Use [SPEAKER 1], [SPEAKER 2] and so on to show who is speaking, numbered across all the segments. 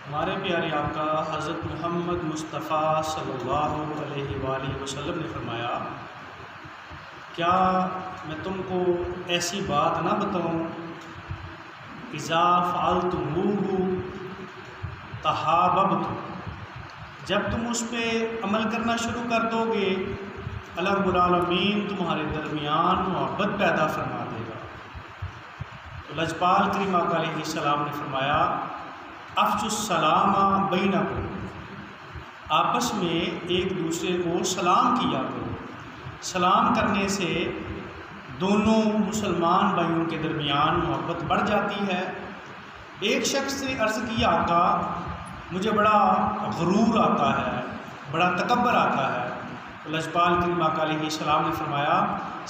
[SPEAKER 1] ہمارے پیارے آقا حضرت محمد مصطفیٰ صلی اللہ علیہ وآلہ وسلم نے فرمایا، کیا میں تم کو ایسی بات نہ بتاؤں، اذا فعلتموہ تحاببتم، جب تم اس پہ عمل کرنا شروع کر دو گے اللہ رب العالمین تمہارے درمیان محبت پیدا فرما دے گا۔ تو لجپال کریم آقا علیہ السلام نے فرمایا، افشوا السلام بینکم، آپس میں ایک دوسرے کو سلام کیا کرو۔ سلام کرنے سے دونوں مسلمان بھائیوں کے درمیان محبت بڑھ جاتی ہے۔ ایک شخص نے عرض کیا، آقا مجھے بڑا غرور آتا ہے، بڑا تکبر آتا ہے۔ لجپال کریم آقا علیہ السلام نے فرمایا،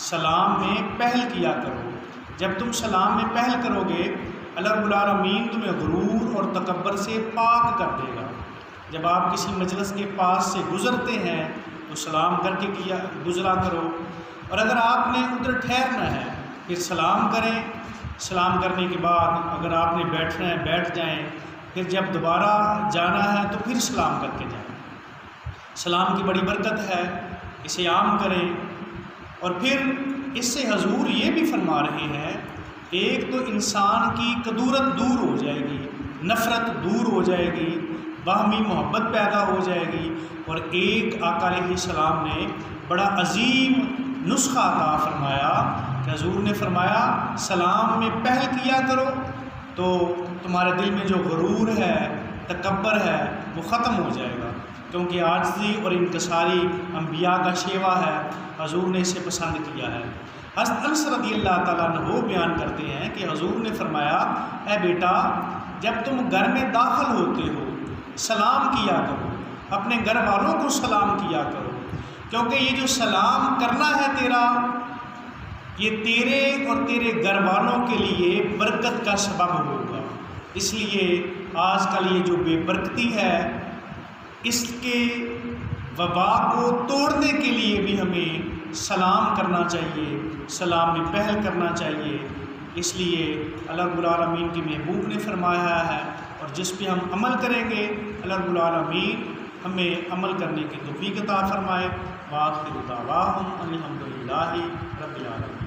[SPEAKER 1] سلام میں پہل کیا کرو۔ جب تم سلام میں پہل کرو گے اللہ رب العالمین تمہیں غرور اور تکبر سے پاک کر دے گا۔ جب آپ کسی مجلس کے پاس سے گزرتے ہیں تو سلام کر کے گزرا کرو، اور اگر آپ نے ادھر ٹھہرنا ہے پھر سلام کریں۔ سلام کرنے کے بعد اگر آپ نے بیٹھنا ہے بیٹھ جائیں، پھر جب دوبارہ جانا ہے تو پھر سلام کر کے جائیں۔ سلام کی بڑی برکت ہے، اسے عام کریں۔ اور پھر اس سے حضور یہ بھی فرما رہے ہیں، ایک تو انسان کی کدورت دور ہو جائے گی، نفرت دور ہو جائے گی، باہمی محبت پیدا ہو جائے گی، اور ایک آقا علیہ السلام نے بڑا عظیم نسخہ عطا فرمایا کہ حضور نے فرمایا سلام میں پہل کیا کرو تو تمہارے دل میں جو غرور ہے، تکبر ہے، وہ ختم ہو جائے گا، کیونکہ عاجزی اور انکساری انبیاء کا شیوا ہے، حضور نے اسے پسند کیا ہے۔ حضرت انس رضی اللہ تعالیٰ عنہ وہ بیان کرتے ہیں کہ حضور نے فرمایا، اے بیٹا جب تم گھر میں داخل ہوتے ہو سلام کیا کرو، اپنے گھر والوں کو سلام کیا کرو، کیونکہ یہ جو سلام کرنا ہے تیرا، یہ تیرے اور تیرے گھر والوں کے لیے برکت کا سبب ہوگا۔ اس لیے آج کل یہ جو بے برکتی ہے، اس کے وبا کو توڑنے کے لیے بھی ہمیں سلام کرنا چاہیے، سلام میں پہل کرنا چاہیے۔ اس لیے اللہ رب العالمین کے محبوب نے فرمایا ہے، اور جس پہ ہم عمل کریں گے اللہ رب العالمین ہمیں عمل کرنے کی توفیق عطا فرمائے۔ وآخر دعواہم ان الحمد للہ رب العالمین۔